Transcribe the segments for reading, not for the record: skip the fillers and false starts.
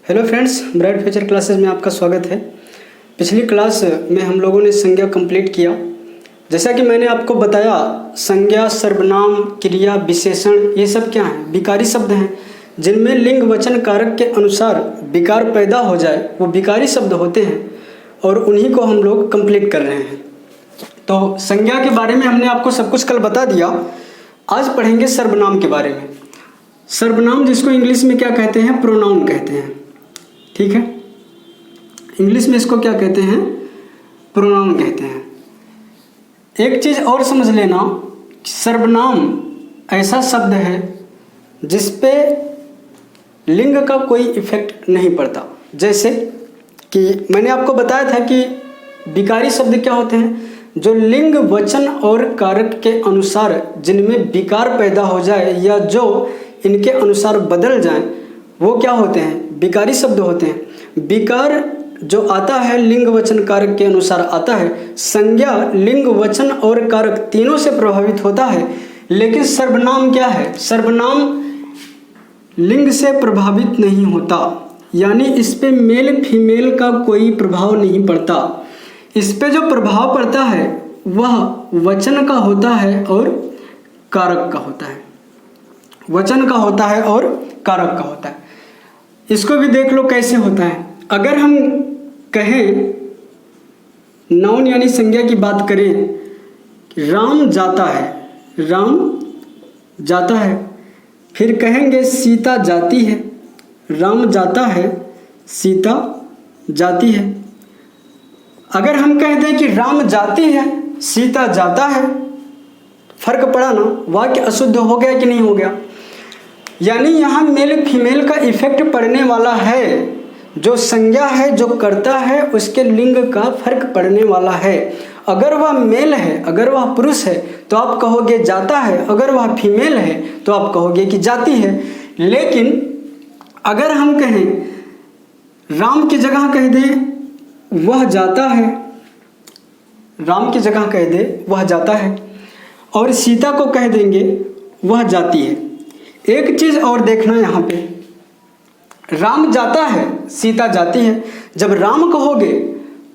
Hello friends, bright future classes में आपका स्वागत है। पिछली क्लास में हम लोगों ने संज्ञा कंप्लीट किया। जैसा कि मैंने आपको बताया, संज्ञा, सर्वनाम, क्रिया, विशेषण ये सब क्या हैं? विकारी शब्द हैं जिनमें लिंग वचन कारक के अनुसार विकार पैदा हो जाए, वो विकारी शब्द होते हैं और उन्हीं को हम लोग कंप्लीट कर रहे हैं। तो संज्ञा के बारे में हमने आपको सब कुछ कल बता दिया। आज पढ़ेंगे सर्वनाम के बारे में। सर्वनाम जिसको इंग्लिश में क्या कहते हैं? प्रोनाउन कहते हैं। ठीक है, इंग्लिश में इसको क्या कहते हैं? प्रोनाउन कहते हैं। एक चीज़ और समझ लेना, सर्वनाम ऐसा शब्द है जिस पे लिंग का कोई इफेक्ट नहीं पड़ता। जैसे कि मैंने आपको बताया था कि विकारी शब्द क्या होते हैं? जो लिंग वचन और कारक के अनुसार जिनमें विकार पैदा हो जाए या जो इनके अनुसार बदल जाए, वो क्या होते हैं? विकारी शब्द होते हैं। विकार जो आता है लिंग वचन कारक के अनुसार आता है। संज्ञा लिंग वचन और कारक तीनों से प्रभावित होता है, लेकिन सर्वनाम क्या है? सर्वनाम लिंग से प्रभावित नहीं होता, यानी इस पे मेल फीमेल का कोई प्रभाव नहीं पड़ता। इस पे जो प्रभाव पड़ता है वह वचन का होता है और कारक का होता है। वचन का होता है और कारक का होता है। इसको भी देख लो कैसे होता है। अगर हम कहें, नाउन यानी संज्ञा की बात करें, राम जाता है, राम जाता है, फिर कहेंगे सीता जाती है। राम जाता है, सीता जाती है। अगर हम कह दें कि राम जाती है, सीता जाता है, फर्क पड़ा ना? वाक्य अशुद्ध हो गया कि नहीं हो गया? यानी यहाँ मेल फीमेल का इफेक्ट पड़ने वाला है। जो संज्ञा है, जो करता है, उसके लिंग का फर्क पड़ने वाला है। अगर वह मेल है, अगर वह पुरुष है तो आप कहोगे जाता है, अगर वह फीमेल है तो आप कहोगे कि जाती है। लेकिन अगर हम कहें, राम की जगह कह दें वह जाता है, राम की जगह कह दे वह जाता है, और सीता को कह देंगे वह जाती है। एक चीज और देखना, यहाँ पे राम जाता है, सीता जाती है। जब राम कहोगे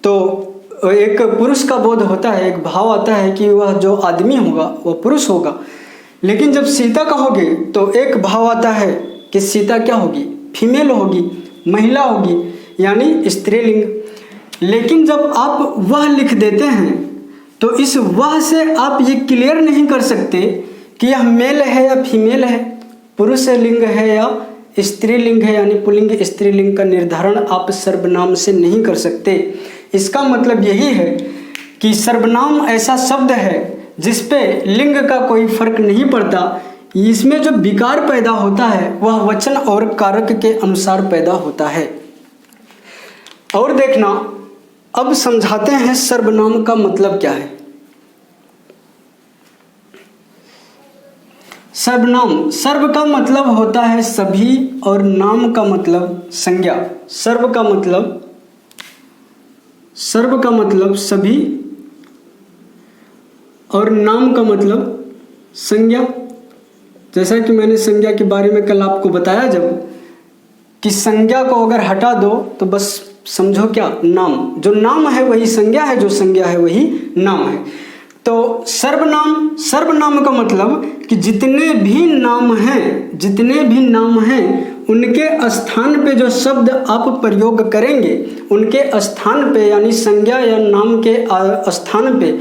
तो एक पुरुष का बोध होता है, एक भाव आता है कि वह जो आदमी होगा वह पुरुष होगा। लेकिन जब सीता कहोगे तो एक भाव आता है कि सीता क्या होगी? फीमेल होगी, महिला होगी, यानी स्त्रीलिंग। लेकिन जब आप वह लिख देते हैं तो इस वह से आप ये क्लियर नहीं कर सकते कि यह मेल है या फीमेल है, पुरुष लिंग है या स्त्रीलिंग है, यानी पुल्लिंग स्त्रीलिंग का निर्धारण आप सर्वनाम से नहीं कर सकते। इसका मतलब यही है कि सर्वनाम ऐसा शब्द है जिस पे लिंग का कोई फर्क नहीं पड़ता। इसमें जो विकार पैदा होता है वह वचन और कारक के अनुसार पैदा होता है। और देखना, अब समझाते हैं सर्वनाम का मतलब क्या है। सर्वनाम, सर्व का मतलब होता है सभी और नाम का मतलब संज्ञा। सर्व का मतलब सभी और नाम का मतलब संज्ञा। जैसा कि मैंने संज्ञा के बारे में कल आपको बताया, जब कि संज्ञा को अगर हटा दो तो बस समझो क्या? नाम। जो नाम है वही संज्ञा है, जो संज्ञा है वही नाम है। तो सर्वनाम, सर्वनाम का मतलब कि जितने भी नाम हैं उनके स्थान पे जो शब्द आप प्रयोग करेंगे, उनके स्थान पे यानी संज्ञा या नाम के स्थान पे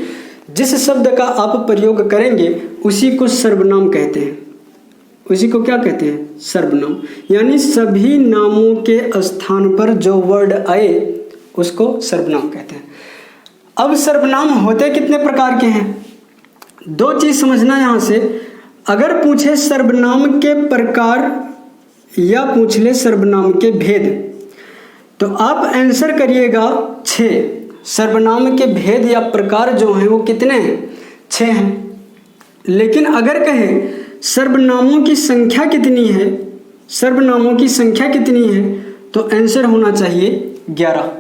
जिस शब्द का आप प्रयोग करेंगे उसी को सर्वनाम कहते हैं। उसी को क्या कहते हैं? सर्वनाम। यानी सभी नामों के स्थान पर जो वर्ड आए उसको सर्वनाम कहते हैं। अब सर्वनाम होते कितने प्रकार के हैं? दो चीज समझना यहाँ से। अगर पूछे सर्वनाम के प्रकार या पूछ ले सर्वनाम के भेद, तो आप आंसर करिएगा 6। सर्वनाम के भेद या प्रकार जो हैं वो कितने हैं? 6 हैं। लेकिन अगर कहें सर्वनामों की संख्या कितनी है, सर्वनामों की संख्या कितनी है, तो आंसर होना चाहिए 11।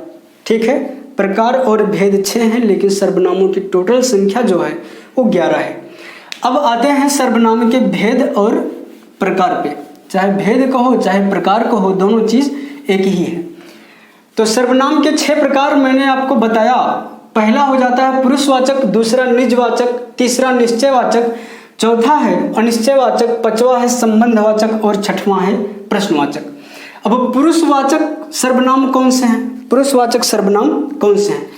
ठीक है, प्रकार और भेद 6 हैं, लेकिन सर्वनामों की टोटल संख्या जो है वो 11 है। अब आते हैं सर्वनाम के भेद और प्रकार पे। चाहे भेद कहो चाहे प्रकार कहो, दोनों चीज़ एक ही है। तो सर्वनाम के 6 प्रकार मैंने आपको बताया। पहला हो जाता है पुरुषवाचक, दूसरा निजवाचक, तीसरा निश्चयवाचक, चौथा है अनिश्चयवाचक, पांचवा है संबंधवाचक और छठवां है प्रश्नवाचक। अब पुरुषवाचक सर्वनाम कौन से हैं? पुरुषवाचक सर्वनाम कौन से हैं?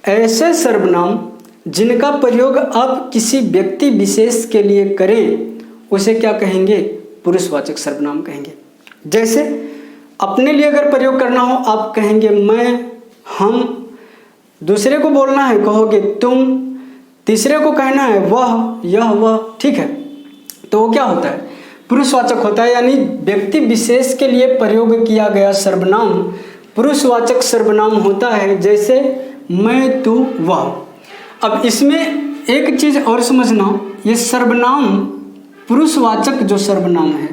ऐसे सर्वनाम जिनका प्रयोग आप किसी व्यक्ति विशेष के लिए करें उसे क्या कहेंगे? पुरुषवाचक सर्वनाम कहेंगे। जैसे अपने लिए अगर प्रयोग करना हो आप कहेंगे मैं, हम, दूसरे को बोलना है कहोगे तुम, तीसरे को कहना है वह, यह, वह, ठीक है। तो वो क्या होता है? पुरुषवाचक होता है, यानी व्यक्ति विशेष के लिए प्रयोग किया गया सर्वनाम पुरुषवाचक सर्वनाम होता है। जैसे मैं, तू, वह। अब इसमें एक चीज और समझना, ये सर्वनाम पुरुषवाचक जो सर्वनाम है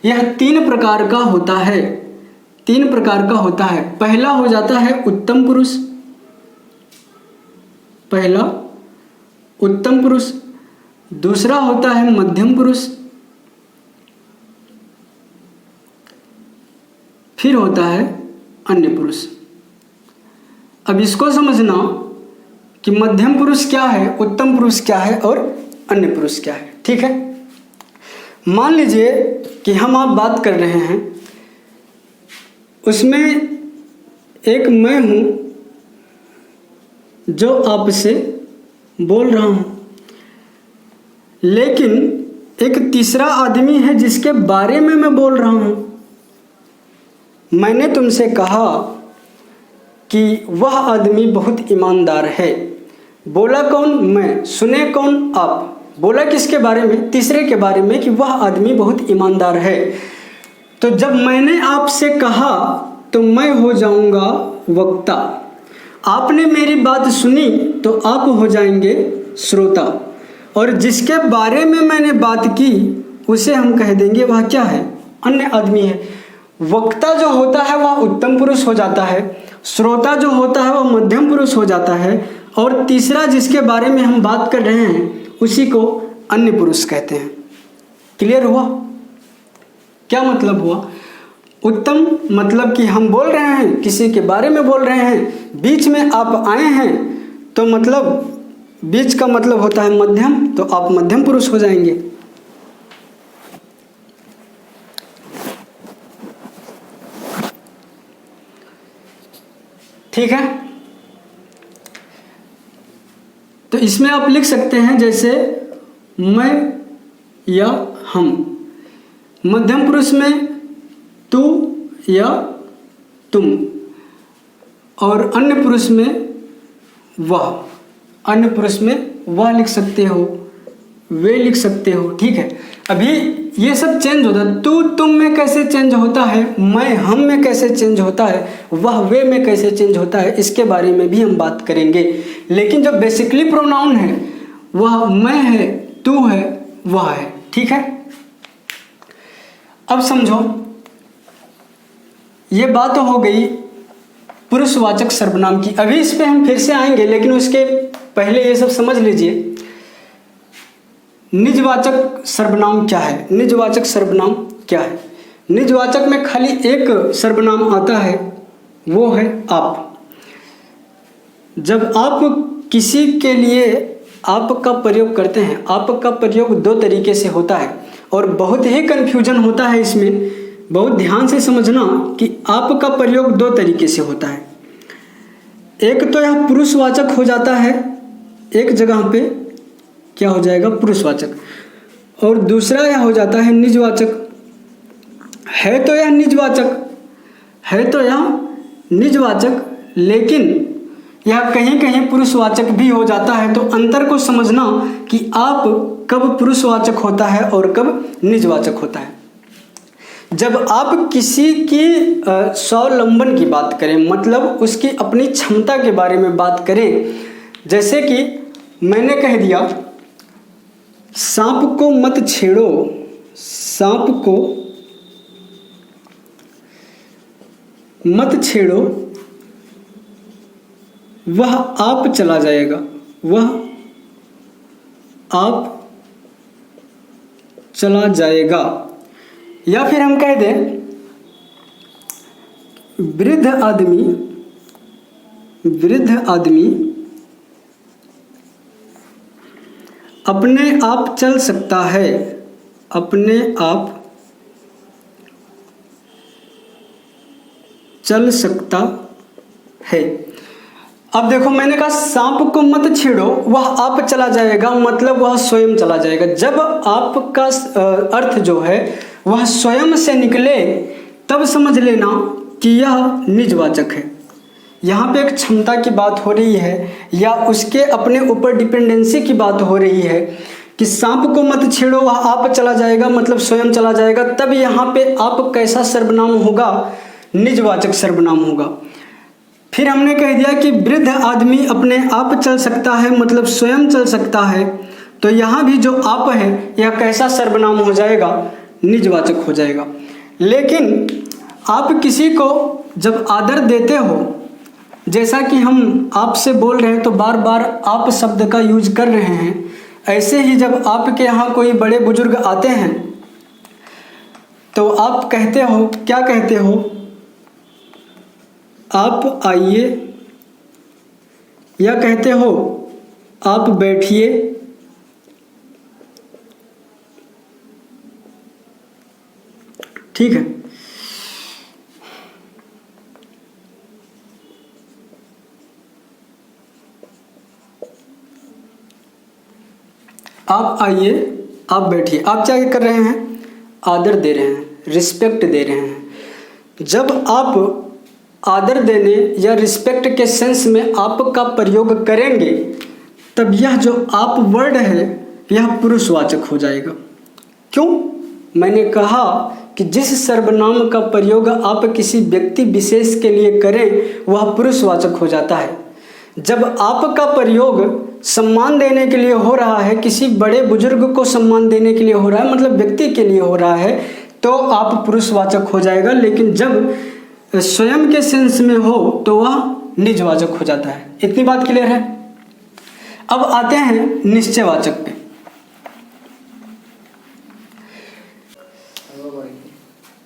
यह 3 प्रकार का होता है। 3 प्रकार का होता है। पहला हो जाता है उत्तम पुरुष, पहला उत्तम पुरुष, दूसरा होता है मध्यम पुरुष, फिर होता है अन्य पुरुष। अब इसको समझना कि मध्यम पुरुष क्या है, उत्तम पुरुष क्या है और अन्य पुरुष क्या है, ठीक है। मान लीजिए कि हम आप बात कर रहे हैं, उसमें एक मैं हूं जो आपसे बोल रहा हूं, लेकिन एक तीसरा आदमी है जिसके बारे में मैं बोल रहा हूं। मैंने तुमसे कहा कि वह आदमी बहुत ईमानदार है। बोला कौन? मैं। सुने कौन? आप। बोला किसके बारे में? तीसरे के बारे में कि वह आदमी बहुत ईमानदार है। तो जब मैंने आपसे कहा तो मैं हो जाऊंगा वक्ता, आपने मेरी बात सुनी तो आप हो जाएंगे श्रोता, और जिसके बारे में मैंने बात की उसे हम कह देंगे वह क्या है? अन्य आदमी है। वक्ता जो होता है वह उत्तम पुरुष हो जाता है, श्रोता जो होता है वह मध्यम पुरुष हो जाता है, और तीसरा जिसके बारे में हम बात कर रहे हैं उसी को अन्य पुरुष कहते हैं। क्लियर हुआ? क्या मतलब हुआ? उत्तम मतलब कि हम बोल रहे हैं, किसी के बारे में बोल रहे हैं, बीच में आप आए हैं, तो मतलब बीच का मतलब होता है मध्यम, तो आप मध्यम पुरुष हो जाएंगे। ठीक है। तो इसमें आप लिख सकते हैं जैसे मैं या हम। मध्यम पुरुष में तू या तुम, और अन्य पुरुष में वह। अन्य पुरुष में वह लिख सकते हो, वे लिख सकते हो, ठीक है। अभी ये सब चेंज होता है। तू तुम में कैसे चेंज होता है, मैं हम में कैसे चेंज होता है, वह वे में कैसे चेंज होता है, इसके बारे में भी हम बात करेंगे। लेकिन जो बेसिकली प्रोनाउन है वह मैं है, तू है, वह है, ठीक है। अब समझो, ये बात हो गई पुरुषवाचक सर्वनाम की। अभी इस पे हम फिर से आएंगे, लेकिन उसके पहले ये सब समझ लीजिए निजवाचक सर्वनाम क्या है। निजवाचक सर्वनाम क्या है? निजवाचक में खाली एक सर्वनाम आता है, वो है आप। जब आप किसी के लिए आप का प्रयोग करते हैं, आप का प्रयोग 2 तरीके से होता है और बहुत ही कन्फ्यूजन होता है इसमें। बहुत ध्यान से समझना कि आप का प्रयोग 2 तरीके से होता है। एक तो यह पुरुषवाचक हो जाता है, एक जगह पे क्या हो जाएगा? पुरुषवाचक, और दूसरा यह हो जाता है निजवाचक। है तो यह निजवाचक, लेकिन यह कहीं कहीं पुरुषवाचक भी हो जाता है। तो अंतर को समझना कि आप कब पुरुषवाचक होता है और कब निजवाचक होता है। जब आप किसी की स्वावलंबन की बात करें, मतलब उसकी अपनी क्षमता के बारे में बात करें, जैसे कि मैंने कह दिया सांप को मत छेड़ो, सांप को मत छेड़ो, वह आप चला जाएगा, वह आप चला जाएगा। या फिर हम कह दें वृद्ध आदमी अपने आप चल सकता है, अपने आप चल सकता है। अब देखो मैंने कहा सांप को मत छेड़ो, वह आप चला जाएगा, मतलब वह स्वयं चला जाएगा। जब आपका अर्थ जो है वह स्वयं से निकले तब समझ लेना कि यह निजवाचक है। यहाँ पे एक क्षमता की बात हो रही है या उसके अपने ऊपर डिपेंडेंसी की बात हो रही है कि सांप को मत छेड़ो, वह आप चला जाएगा, मतलब स्वयं चला जाएगा। तब यहाँ पे आप कैसा सर्वनाम होगा? निजवाचक सर्वनाम होगा। फिर हमने कह दिया कि वृद्ध आदमी अपने आप चल सकता है, मतलब स्वयं चल सकता है। तो यहाँ भी जो आप है यह कैसा सर्वनाम हो जाएगा? निजवाचक हो जाएगा। लेकिन आप किसी को जब आदर देते हो, जैसा कि हम आपसे बोल रहे हैं तो बार बार आप शब्द का यूज कर रहे हैं, ऐसे ही जब आपके यहाँ कोई बड़े बुजुर्ग आते हैं तो आप कहते हो, क्या कहते हो? आप आइए, या कहते हो आप बैठिए। ठीक है। आप आइए, आप बैठिए। आप क्या कर रहे हैं? आदर दे रहे हैं, रिस्पेक्ट दे रहे हैं। जब आप आदर देने या रिस्पेक्ट के सेंस में आप का प्रयोग करेंगे तब यह जो आप वर्ड है यह पुरुषवाचक हो जाएगा। क्यों? मैंने कहा कि जिस सर्वनाम का प्रयोग आप किसी व्यक्ति विशेष के लिए करें वह पुरुषवाचक हो जाता है। जब आपका प्रयोग सम्मान देने के लिए हो रहा है, किसी बड़े बुजुर्ग को सम्मान देने के लिए हो रहा है, मतलब व्यक्ति के लिए हो रहा है, तो आप पुरुषवाचक हो जाएगा। लेकिन जब स्वयं के सेंस में हो तो वह निजवाचक हो जाता है। इतनी बात क्लियर है? अब आते हैं निश्चयवाचक पे।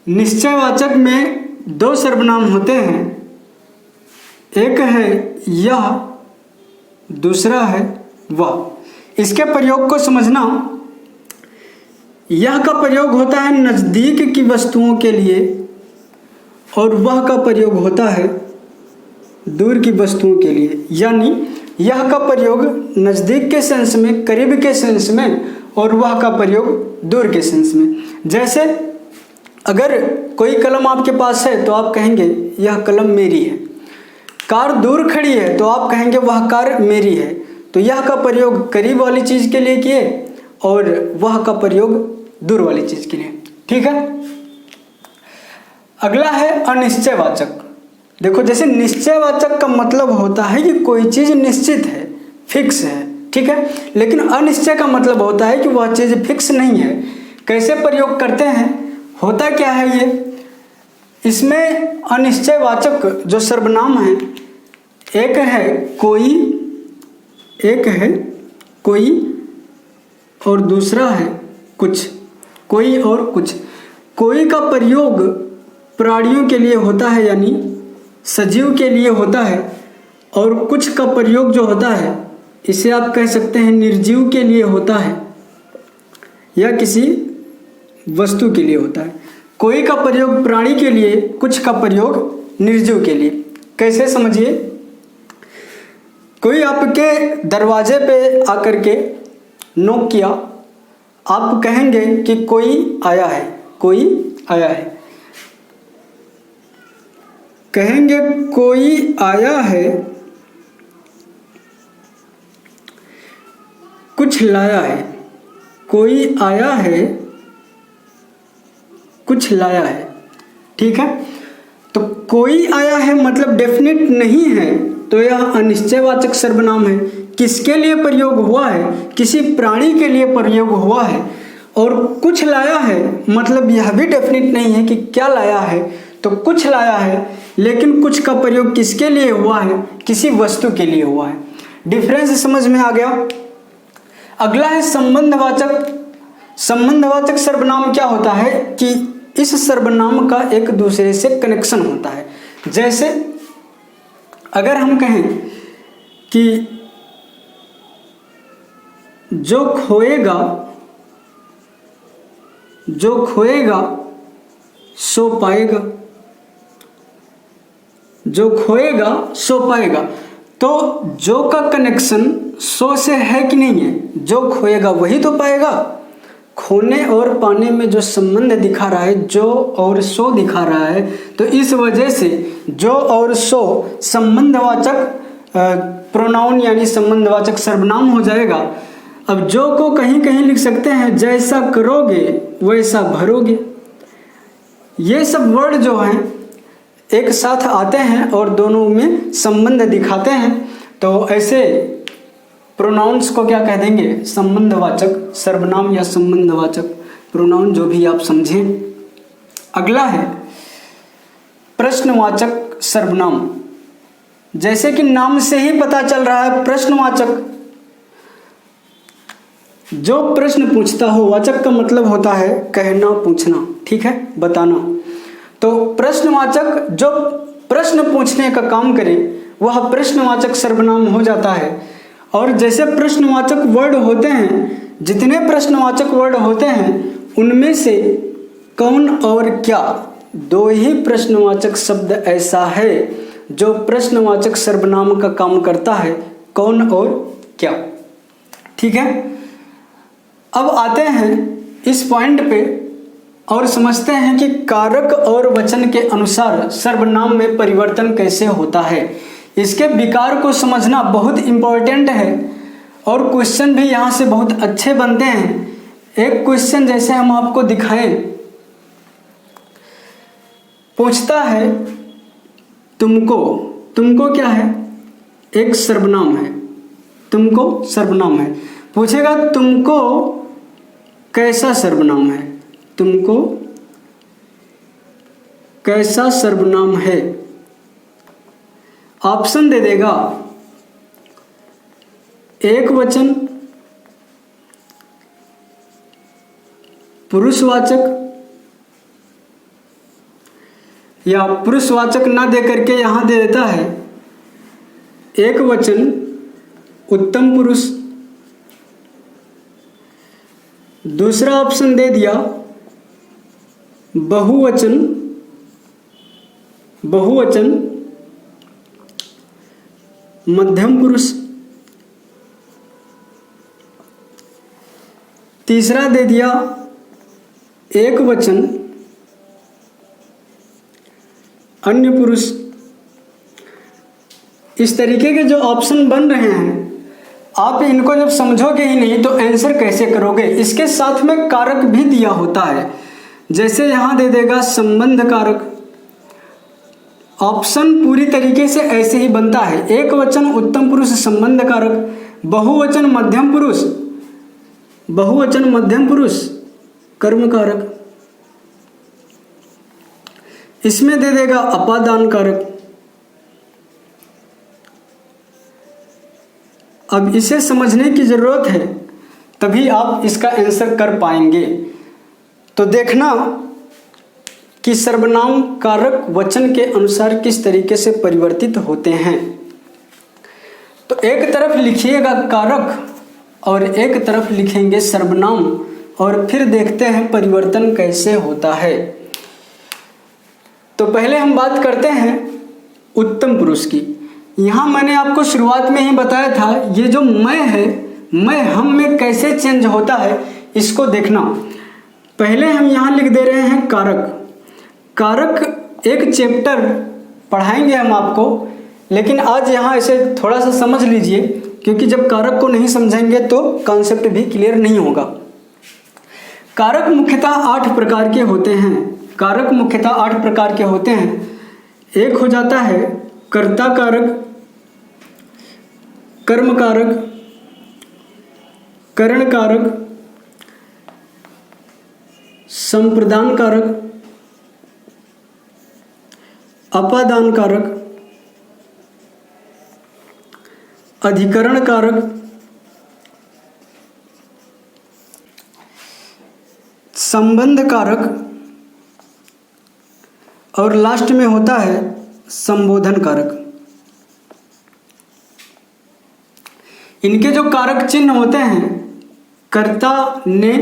निश्चयवाचक में दो सर्वनाम होते हैं, एक है यह, दूसरा है वह। इसके प्रयोग को समझना, यह का प्रयोग होता है नज़दीक की वस्तुओं के लिए और वह का प्रयोग होता है दूर की वस्तुओं के लिए। यानी यह का प्रयोग नज़दीक के सेंस में, करीब के सेंस में, और वह का प्रयोग दूर के सेंस में। जैसे अगर कोई कलम आपके पास है तो आप कहेंगे यह कलम मेरी है। कार दूर खड़ी है तो आप कहेंगे वह कार मेरी है। तो यह का प्रयोग करीब वाली चीज़ के लिए किए और वह का प्रयोग दूर वाली चीज़ के लिए। ठीक है। अगला है अनिश्चयवाचक। देखो, जैसे निश्चयवाचक का मतलब होता है कि कोई चीज़ निश्चित है, फिक्स है, ठीक है। लेकिन अनिश्चय का मतलब होता है कि वह चीज़ फिक्स नहीं है। कैसे प्रयोग करते हैं, होता क्या है ये? इसमें अनिश्चयवाचक जो सर्वनाम है, एक है कोई, एक है कोई और दूसरा है कुछ। कोई और कुछ। कोई का प्रयोग प्राणियों के लिए होता है, यानी सजीव के लिए होता है, और कुछ का प्रयोग जो होता है इसे आप कह सकते हैं निर्जीव के लिए होता है या किसी वस्तु के लिए होता है। कोई का प्रयोग प्राणी के लिए, कुछ का प्रयोग निर्जीव के लिए। कैसे समझिए? कोई आपके दरवाजे पे आकर के नॉक किया, आप कहेंगे कि कोई आया है, कोई आया है। कहेंगे कोई आया है, कुछ लाया है। कोई आया है, कुछ लाया है। ठीक है। तो कोई आया है मतलब डेफिनेट नहीं है, तो यह अनिश्चयवाचक सर्वनाम है। किसके लिए प्रयोग हुआ है? किसी प्राणी के लिए प्रयोग हुआ है। और कुछ लाया है मतलब यह भी डेफिनेट नहीं है कि क्या लाया है, तो कुछ लाया है, लेकिन कुछ का प्रयोग किसके लिए हुआ है? किसी वस्तु के लिए हुआ है। डिफरेंस समझ में आ गया? अगला है संबंधवाचक। संबंधवाचक सर्वनाम क्या होता है कि इस सर्वनाम का एक दूसरे से कनेक्शन होता है। जैसे अगर हम कहें कि जो खोएगा सो पाएगा, जो खोएगा सो पाएगा, तो जो का कनेक्शन सो से है कि नहीं है? जो खोएगा वही तो पाएगा। खोने और पाने में जो संबंध दिखा रहा है, जो और सो दिखा रहा है, तो इस वजह से जो और सो संबंधवाचक प्रोनाउन यानी संबंधवाचक सर्वनाम हो जाएगा। अब जो को कहीं कहीं लिख सकते हैं जैसा करोगे वैसा भरोगे। ये सब वर्ड जो हैं एक साथ आते हैं और दोनों में संबंध दिखाते हैं, तो ऐसे प्रोनाउंस को क्या कह देंगे? संबंधवाचक सर्वनाम या संबंधवाचक प्रोनाउन, जो भी आप समझें। अगला है प्रश्नवाचक सर्वनाम। जैसे कि नाम से ही पता चल रहा है प्रश्नवाचक, जो प्रश्न पूछता हो। वाचक का मतलब होता है कहना, पूछना, ठीक है, बताना। तो प्रश्नवाचक जो प्रश्न पूछने का काम करे वह प्रश्नवाचक सर्वनाम हो जाता है। और जैसे प्रश्नवाचक वर्ड होते हैं, जितने प्रश्नवाचक वर्ड होते हैं उनमें से कौन और क्या, दो ही प्रश्नवाचक शब्द ऐसा है जो प्रश्नवाचक सर्वनाम का काम करता है, कौन और क्या, ठीक है। अब आते हैं इस पॉइंट पे और समझते हैं कि कारक और वचन के अनुसार सर्वनाम में परिवर्तन कैसे होता है। इसके विकार को समझना बहुत इम्पोर्टेंट है और क्वेश्चन भी यहाँ से बहुत अच्छे बनते हैं। एक क्वेश्चन जैसे हम आपको दिखाएं, पूछता है तुमको, तुमको क्या है? एक सर्वनाम है, तुमको सर्वनाम है। पूछेगा तुमको कैसा सर्वनाम है, तुमको कैसा सर्वनाम है? ऑप्शन दे देगा एक वचन, पुरुषवाचक, या पुरुषवाचक ना दे करके यहां दे देता है एक वचन उत्तम पुरुष। दूसरा ऑप्शन दे दिया बहुवचन, बहुवचन मध्यम पुरुष। तीसरा दे दिया एक वचन अन्य पुरुष। इस तरीके के जो ऑप्शन बन रहे हैं, आप इनको जब समझोगे ही नहीं तो आंसर कैसे करोगे। इसके साथ में कारक भी दिया होता है, जैसे यहां दे देगा संबंध कारक। ऑप्शन पूरी तरीके से ऐसे ही बनता है, एक वचन उत्तम पुरुष संबंध कारक, बहुवचन मध्यम पुरुष, बहुवचन मध्यम पुरुष कर्म कारक। इसमें दे देगा अपादान कारक। अब इसे समझने की जरूरत है, तभी आप इसका आंसर कर पाएंगे। तो देखना कि सर्वनाम कारक वचन के अनुसार किस तरीके से परिवर्तित होते हैं। तो एक तरफ लिखिएगा कारक और एक तरफ लिखेंगे सर्वनाम, और फिर देखते हैं परिवर्तन कैसे होता है। तो पहले हम बात करते हैं उत्तम पुरुष की। यहाँ मैंने आपको शुरुआत में ही बताया था, ये जो मैं है, मैं हम में कैसे चेंज होता है इसको देखना। पहले हम यहाँ लिख दे रहे हैं कारक। कारक एक चैप्टर पढ़ाएंगे हम आपको, लेकिन आज यहाँ ऐसे थोड़ा सा समझ लीजिए, क्योंकि जब कारक को नहीं समझेंगे तो कॉन्सेप्ट भी क्लियर नहीं होगा। कारक मुख्यतः 8 प्रकार के होते हैं। कारक मुख्यतः 8 प्रकार के होते हैं। एक हो जाता है कर्ता कारक, कर्म कारक, करण कारक, संप्रदान कारक, अपादान कारक, अधिकरण कारक, संबंध कारक, और लास्ट में होता है संबोधन कारक। इनके जो कारक चिन्ह होते हैं, कर्ता ने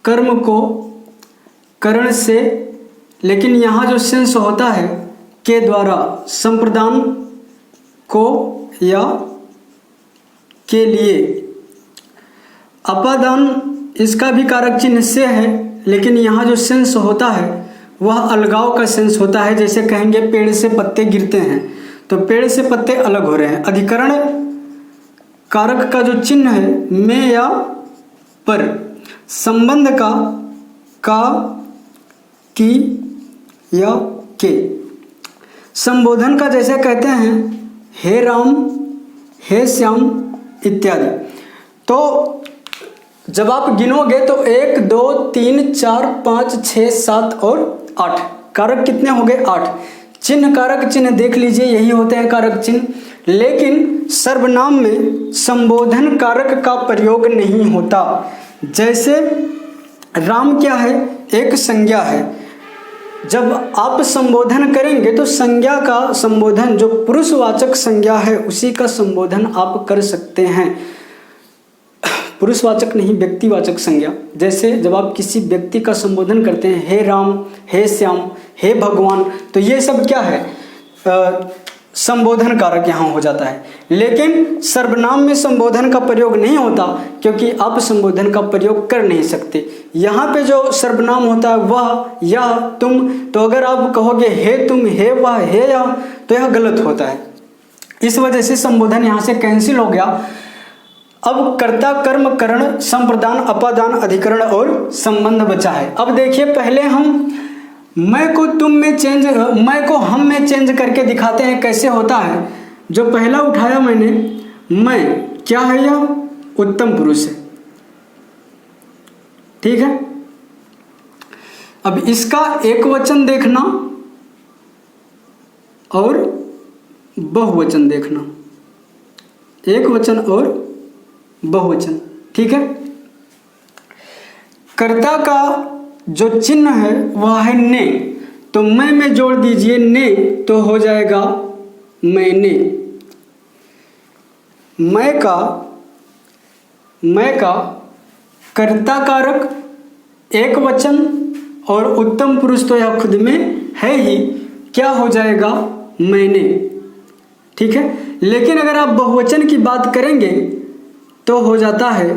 कर्म को करण से, लेकिन यहाँ जो सेंस होता है के द्वारा, संप्रदान को या के लिए। अपादान इसका भी कारक चिन्ह से है, लेकिन यहाँ जो सेंस होता है वह अलगाव का सेंस होता है। जैसे कहेंगे पेड़ से पत्ते गिरते हैं, तो पेड़ से पत्ते अलग हो रहे हैं। अधिकरण कारक का जो चिन्ह है में या पर, संबंध का की या के। संबोधन का जैसे कहते हैं हे राम, हे श्याम इत्यादि। तो जब आप गिनोगे तो 1 2 3 4 5 6 7 और 8 कारक कितने हो गए? 8। चिन्ह कारक चिन्ह देख लीजिए, यही होते हैं कारक चिन्ह। लेकिन सर्वनाम में संबोधन कारक का प्रयोग नहीं होता। जैसे राम क्या है? एक संज्ञा है। जब आप संबोधन करेंगे तो संज्ञा का संबोधन, जो पुरुषवाचक संज्ञा है उसी का संबोधन आप कर सकते हैं। पुरुषवाचक नहीं, व्यक्तिवाचक संज्ञा। जैसे जब आप किसी व्यक्ति का संबोधन करते हैं, हे राम, हे श्याम, हे भगवान, तो ये सब क्या है? संबोधन कारक यहाँ हो जाता है। लेकिन सर्वनाम में संबोधन का प्रयोग नहीं होता, क्योंकि आप संबोधन का प्रयोग कर नहीं सकते। यहाँ पे जो सर्वनाम होता है वह, यह, तुम, तो अगर आप कहोगे हे तुम, हे वह, हे यह, तो यह गलत होता है। इस वजह से संबोधन यहाँ से कैंसिल हो गया। अब कर्ता, कर्म, करण, संप्रदान, अपादान, अधिकरण और संबंध बचा है। अब देखिए, पहले हम मैं को तुम में चेंज, मैं को हम में चेंज करके दिखाते हैं कैसे होता है। जो पहला उठाया मैंने, मैं, क्या है यह? उत्तम पुरुष है, ठीक है। अब इसका एक वचन देखना और बहुवचन देखना, एक वचन और बहुवचन, ठीक है। कर्ता का जो चिन्ह है वह है ने, तो मैं में जोड़ दीजिए ने, तो हो जाएगा मैंने। मैं का कर्ता कारक एक वचन और उत्तम पुरुष तो यह खुद में है ही, क्या हो जाएगा? मैंने, ठीक है। लेकिन अगर आप बहुवचन की बात करेंगे तो हो जाता है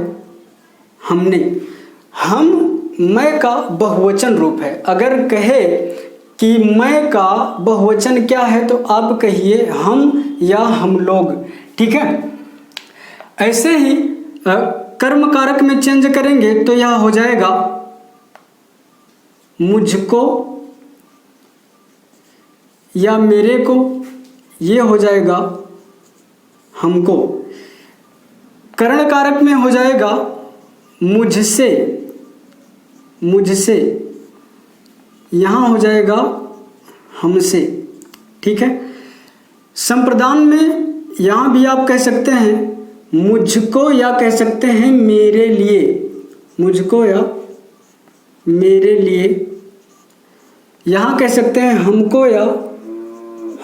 हमने। हम मैं का बहुवचन रूप है। अगर कहे कि मैं का बहुवचन क्या है, तो आप कहिए हम या हम लोग, ठीक है। ऐसे ही कर्म कारक में चेंज करेंगे तो यह हो जाएगा मुझको या मेरे को, ये हो जाएगा हमको। करण कारक में हो जाएगा मुझसे, मुझसे, यहाँ हो जाएगा हमसे, ठीक है। संप्रदान में यहाँ भी आप कह सकते हैं मुझको या कह सकते हैं मेरे लिए, मुझको या मेरे लिए। यहाँ कह सकते हैं हमको या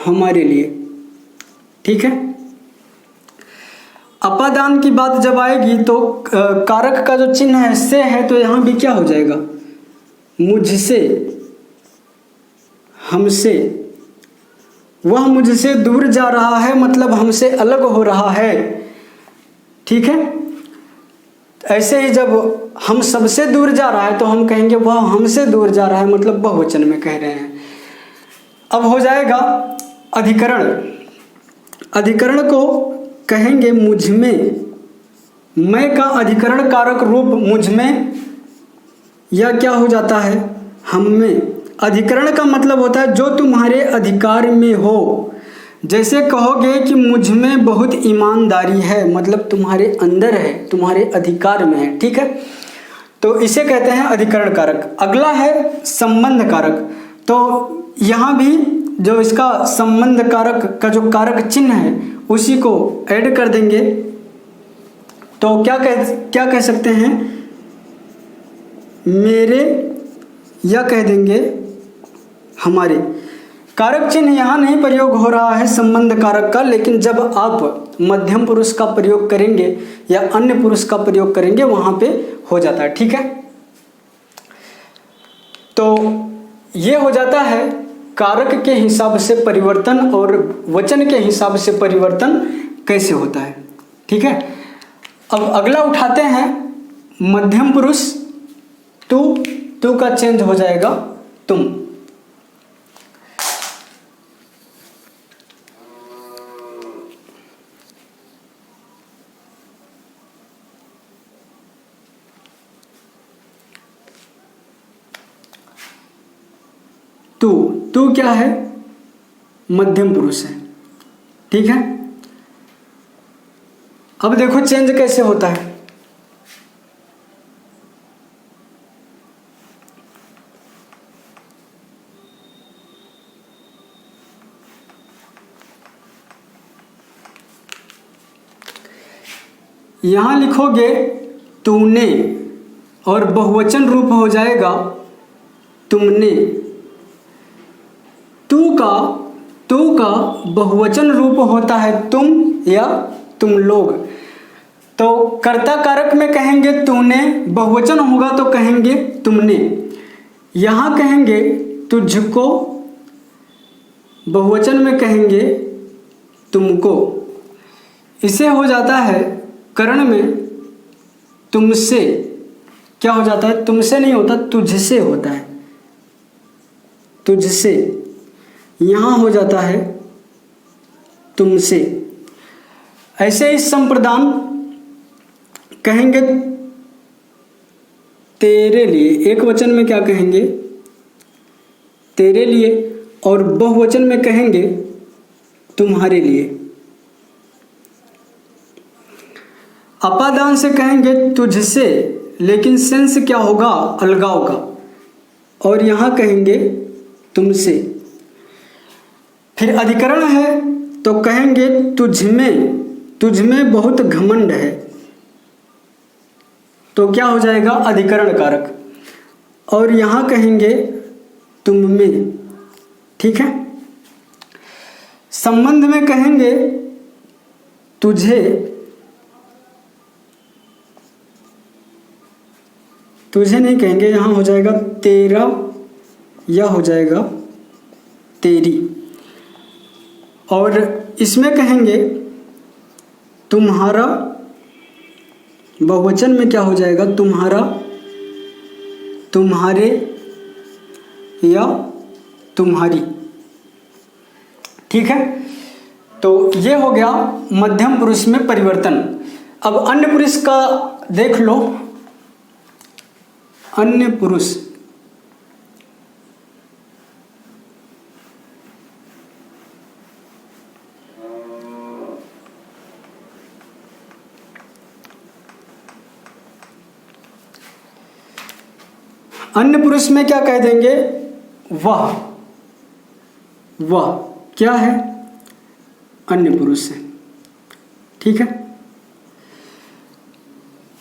हमारे लिए, ठीक है। अपादान की बात जब आएगी तो कारक का जो चिन्ह है से है, तो यहाँ भी क्या हो जाएगा? मुझसे, हमसे। वह मुझसे दूर जा रहा है, मतलब हमसे अलग हो रहा है, ठीक है। ऐसे ही जब हम सबसे दूर जा रहा है तो हम कहेंगे वह हमसे दूर जा रहा है, मतलब बहुवचन में कह रहे हैं। अब हो जाएगा अधिकरण। अधिकरण को कहेंगे मुझ में। मैं का अधिकरण कारक रूप मुझ में या क्या हो जाता है? हम में। अधिकरण का मतलब होता है जो तुम्हारे अधिकार में हो। जैसे कहोगे कि मुझ में बहुत ईमानदारी है, मतलब तुम्हारे अंदर है, तुम्हारे अधिकार में है, ठीक है। तो इसे कहते हैं अधिकरण कारक। अगला है संबंध कारक। तो यहाँ भी जो इसका संबंध कारक का जो कारक चिन्ह है उसी को ऐड कर देंगे। तो क्या कह सकते हैं? मेरे, या कह देंगे हमारे। कारक चिन्ह यहाँ नहीं प्रयोग हो रहा है संबंध कारक का, लेकिन जब आप मध्यम पुरुष का प्रयोग करेंगे या अन्य पुरुष का प्रयोग करेंगे वहां पे हो जाता है। ठीक है, तो ये हो जाता है कारक के हिसाब से परिवर्तन और वचन के हिसाब से परिवर्तन कैसे होता है। ठीक है, अब अगला उठाते हैं मध्यम पुरुष। तू का चेंज हो जाएगा तुम। तू क्या है? मध्यम पुरुष है। ठीक है, अब देखो चेंज कैसे होता है। यहां लिखोगे तूने और बहुवचन रूप हो जाएगा तुमने। तू का बहुवचन रूप होता है तुम या तुम लोग। तो कर्ता कारक में कहेंगे तूने, बहुवचन होगा तो कहेंगे तुमने। यहां कहेंगे तुझको, बहुवचन में कहेंगे तुमको। इसे हो जाता है करण में तुमसे। क्या हो जाता है? तुमसे नहीं होता, तुझसे होता है। तुझसे यहां हो जाता है तुमसे। ऐसे इस संप्रदान कहेंगे तेरे लिए। एक वचन में क्या कहेंगे? तेरे लिए। और बहुवचन में कहेंगे तुम्हारे लिए। अपादान से कहेंगे तुझसे, लेकिन सेंस क्या होगा? अलगाव का। और यहां कहेंगे तुमसे। फिर अधिकरण है तो कहेंगे तुझमें बहुत घमंड है। तो क्या हो जाएगा? अधिकरण कारक। और यहां कहेंगे तुम में। ठीक है, संबंध में कहेंगे तुझे नहीं कहेंगे, यहां हो जाएगा तेरा या हो जाएगा तेरी। और इसमें कहेंगे तुम्हारा। बहुवचन में क्या हो जाएगा? तुम्हारा, तुम्हारे या तुम्हारी। ठीक है, तो ये हो गया मध्यम पुरुष में परिवर्तन। अब अन्य पुरुष का देख लो। अन्य पुरुष में क्या कह देंगे? वह क्या है? अन्य पुरुष है। ठीक है,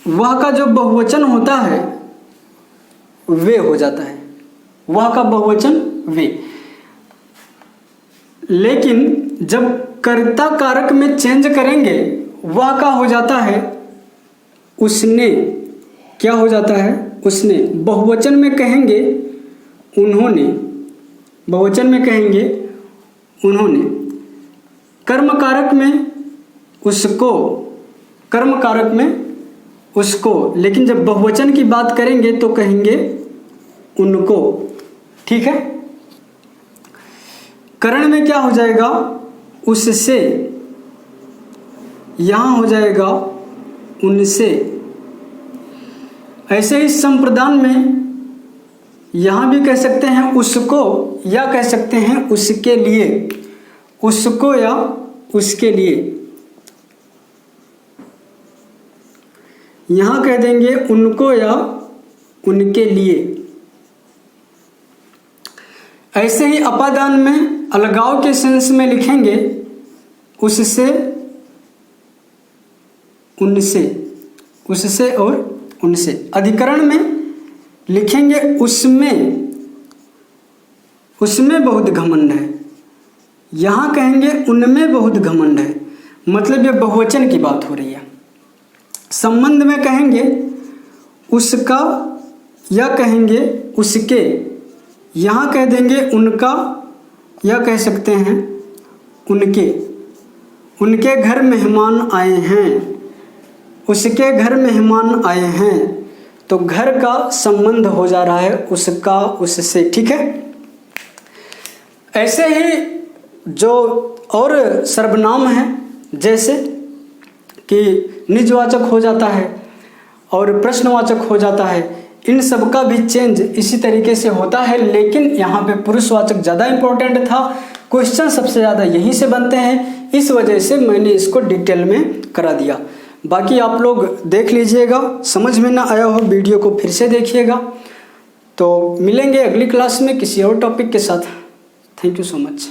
वह का जो बहुवचन होता है वे हो जाता है। वह का बहुवचन वे। लेकिन जब कर्ता कारक में चेंज करेंगे वह का हो जाता है उसने। क्या हो जाता है? उसने। बहुवचन में कहेंगे उन्होंने। बहुवचन में कहेंगे उन्होंने। कर्म कारक में उसको। कर्म कारक में उसको। लेकिन जब बहुवचन की बात करेंगे तो कहेंगे उनको। ठीक है, करण में क्या हो जाएगा? उससे। यहां हो जाएगा उनसे। ऐसे ही संप्रदान में यहां भी कह सकते हैं उसको या कह सकते हैं उसके लिए। उसको या उसके लिए। यहां कह देंगे उनको या उनके लिए। ऐसे ही अपादान में अलगाव के सेंस में लिखेंगे उससे, उनसे। उससे और उनसे। अधिकरण में लिखेंगे उसमें बहुत घमंड है। यहाँ कहेंगे उनमें बहुत घमंड है, मतलब ये बहुवचन की बात हो रही है। संबंध में कहेंगे उसका या कहेंगे उसके, यहाँ कह देंगे उनका या कह सकते हैं उनके। उनके घर मेहमान आए हैं, उसके घर मेहमान आए हैं, तो घर का संबंध हो जा रहा है उसका उससे, ठीक है। ऐसे ही जो और सर्वनाम हैं, जैसे कि निजवाचक हो जाता है और प्रश्नवाचक हो जाता है, इन सब का भी चेंज इसी तरीके से होता है, लेकिन यहाँ पे पुरुषवाचक ज़्यादा इम्पोर्टेंट था। क्वेश्चन सबसे ज़्यादा यहीं से बनते हैं, इस वजह से मैंने इसको डिटेल में करा दिया। बाकी आप लोग देख लीजिएगा, समझ में ना आया हो वीडियो को फिर से देखिएगा। तो मिलेंगे अगली क्लास में किसी और टॉपिक के साथ। Thank you so much.